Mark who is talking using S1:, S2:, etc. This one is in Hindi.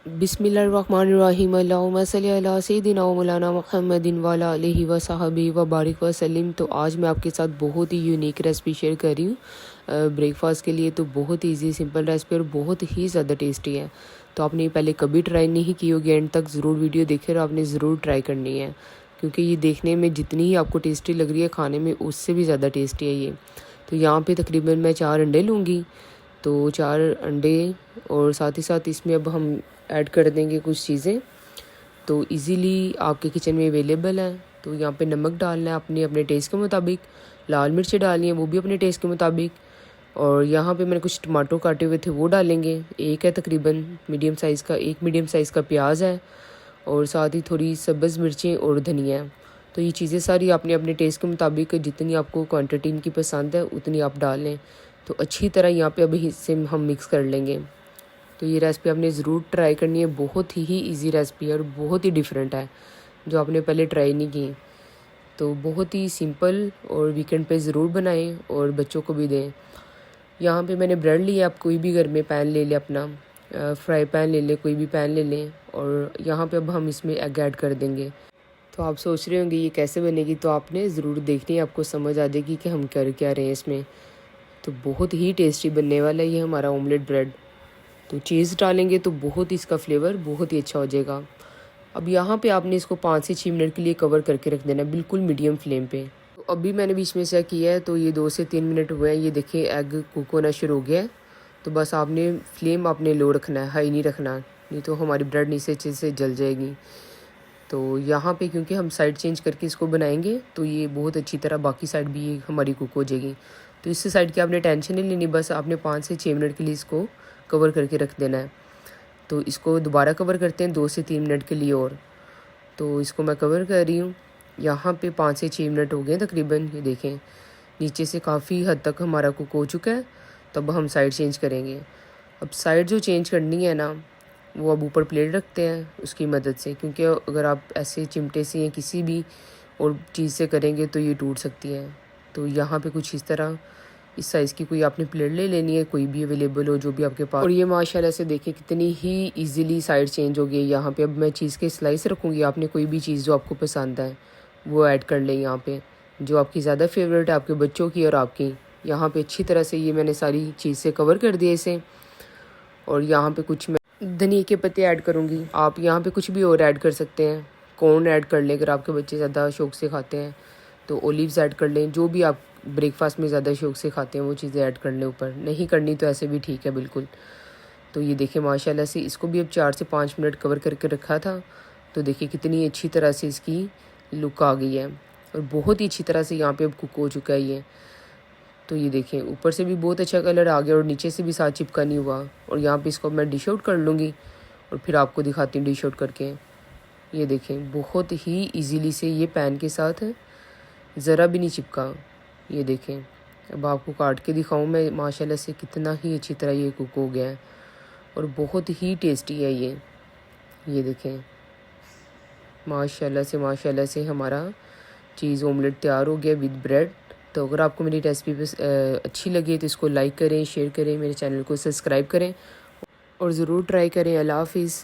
S1: बिस्मिल्लाहिर्रहमानिर्रहीम अल्लाहुम्मा सल्ली अला सय्यिदिना व मौलाना मुहम्मदिन व अला आलिहि व सहाबिहि व बारिक वसल्लम। तो आज मैं आपके साथ बहुत ही यूनिक रेसिपी शेयर कर रही हूँ ब्रेकफास्ट के लिए। तो बहुत ही ईजी सिंपल रेसिपी और बहुत ही ज़्यादा टेस्टी है। तो आपने पहले कभी ट्राई नहीं की होगी, एंड तक ज़रूर वीडियो देखें और आपने ज़रूर ट्राई करनी है, क्योंकि ये देखने में जितनी ही आपको टेस्टी लग रही है, खाने में उससे भी ज़्यादा टेस्टी है ये। तो यहाँ पे तकरीबन मैं 4 अंडे लूँगी। तो 4 अंडे और साथ ही साथ इसमें अब हम ऐड कर देंगे कुछ चीज़ें तो इजीली आपके किचन में अवेलेबल है। तो यहाँ पे नमक डालना है अपने टेस्ट के मुताबिक, लाल मिर्चें डालनी है वो भी अपने टेस्ट के मुताबिक, और यहाँ पे मैंने कुछ टमाटो काटे हुए थे वो डालेंगे। एक है तकरीबन मीडियम साइज़ का, एक मीडियम साइज़ का प्याज है, और साथ ही थोड़ी सब्ज़ मिर्चें और धनिया है। तो ये चीज़ें सारी आपने अपने टेस्ट के मुताबिक जितनी आपको क्वांटिटी इनकी पसंद है उतनी आप डाल लें। तो अच्छी तरह यहाँ पे अभी इससे हम मिक्स कर लेंगे। तो ये रेसिपी आपने ज़रूर ट्राई करनी है, बहुत ही इजी रेसिपी है और बहुत ही डिफरेंट है, जो आपने पहले ट्राई नहीं की। तो बहुत ही सिंपल, और वीकेंड पे ज़रूर बनाएं और बच्चों को भी दें। यहाँ पे मैंने ब्रेड लिया, आप कोई भी घर में पैन ले लें, अपना फ्राई पैन ले लें, कोई भी पैन ले लें, और यहाँ पे अब हम इसमें एग ऐड कर देंगे। तो आप सोच रहे होंगे ये कैसे बनेगी, तो आपने ज़रूर देखनी है, आपको समझ आ जाएगी कि हम कर क्या रहे हैं इसमें। तो बहुत ही टेस्टी बनने वाला है ये हमारा ऑमलेट ब्रेड। तो चीज़ डालेंगे तो बहुत ही इसका फ्लेवर बहुत ही अच्छा हो जाएगा। अब यहाँ पे आपने इसको 5 से 6 मिनट के लिए कवर करके रख देना, बिल्कुल मीडियम फ्लेम पे। तो अभी मैंने बीच में से किया है, तो ये 2 से 3 मिनट हुए हैं। ये देखिए एग कुक होना शुरू हो गया है। तो बस आपने फ्लेम आपने लो रखना है, हाई नहीं रखना, नहीं तो हमारी ब्रेड नीचे अच्छे से जल जाएगी। तो यहाँ पे क्योंकि हम साइड चेंज करके इसको बनाएंगे, तो ये बहुत अच्छी तरह बाकी साइड भी हमारी कुक हो जाएगी। तो इस साइड की आपने टेंशन नहीं लेनी, बस आपने 5 से 6 मिनट के लिए इसको कवर करके रख देना है। तो इसको दोबारा कवर करते हैं 2 से 3 मिनट के लिए और। तो इसको मैं कवर कर रही हूँ। यहाँ पे 5 से 6 मिनट हो गए तकरीबन। ये देखें नीचे से काफ़ी हद तक हमारा कुक हो चुका है। तब हम साइड चेंज करेंगे। अब साइड जो चेंज करनी है ना, वो अब ऊपर प्लेट रखते हैं उसकी मदद से, क्योंकि अगर आप ऐसे चिमटे से या किसी भी और चीज़ से करेंगे तो ये टूट सकती है। तो यहाँ पे कुछ इस तरह इस साइज़ की कोई आपने प्लेट ले लेनी है, कोई भी अवेलेबल हो जो भी आपके पास। और ये माशाल्लाह से देखिए कितनी ही इजीली साइड चेंज हो गई। यहाँ पे अब मैं चीज़ के स्लाइस रखूँगी, आपने कोई भी चीज़ जो आपको पसंद है वो ऐड कर लें यहाँ पे, जो आपकी ज़्यादा फेवरेट है आपके बच्चों की और आपकी। यहाँ पे अच्छी तरह से ये मैंने सारी चीज़ से कवर कर दिया इसे। और यहाँ पे कुछ मैं धनिया के पत्ते ऐड करूँगी। आप यहाँ पे कुछ भी और ऐड कर सकते हैं, कॉर्न ऐड कर लें अगर आपके बच्चे ज़्यादा शौक से खाते हैं, तो ओलिव्स ऐड कर लें। जो भी आप ब्रेकफास्ट में ज़्यादा शौक से खाते हैं वो चीज़ें ऐड कर लें ऊपर, नहीं करनी तो ऐसे भी ठीक है बिल्कुल। तो ये देखिए माशाल्लाह से इसको भी अब 4 से 5 मिनट कवर करके रखा था। तो देखिए कितनी अच्छी तरह से इसकी लुक आ गई है, और बहुत ही अच्छी तरह से यहाँ पे अब कुक हो चुका है ये। तो ये देखें ऊपर से भी बहुत अच्छा कलर आ गया और नीचे से भी साथ चिपका नहीं हुआ। और यहाँ पे इसको मैं डिश आउट कर लूँगी और फिर आपको दिखाती हूँ डिश आउट करके। ये देखें बहुत ही इजीली से ये पैन के साथ ज़रा भी नहीं चिपका। ये देखें अब आपको काट के दिखाऊं मैं, माशाल्लाह से कितना ही अच्छी तरह ये कुक हो गया है और बहुत ही टेस्टी है ये। ये देखें माशाल्लाह से हमारा चीज़ ऑमलेट तैयार हो गया विद ब्रेड। तो अगर आपको मेरी रेसिपी अच्छी लगी तो इसको लाइक करें, शेयर करें, मेरे चैनल को सब्सक्राइब करें और ज़रूर ट्राई करें। अल्लाह हाफिज़।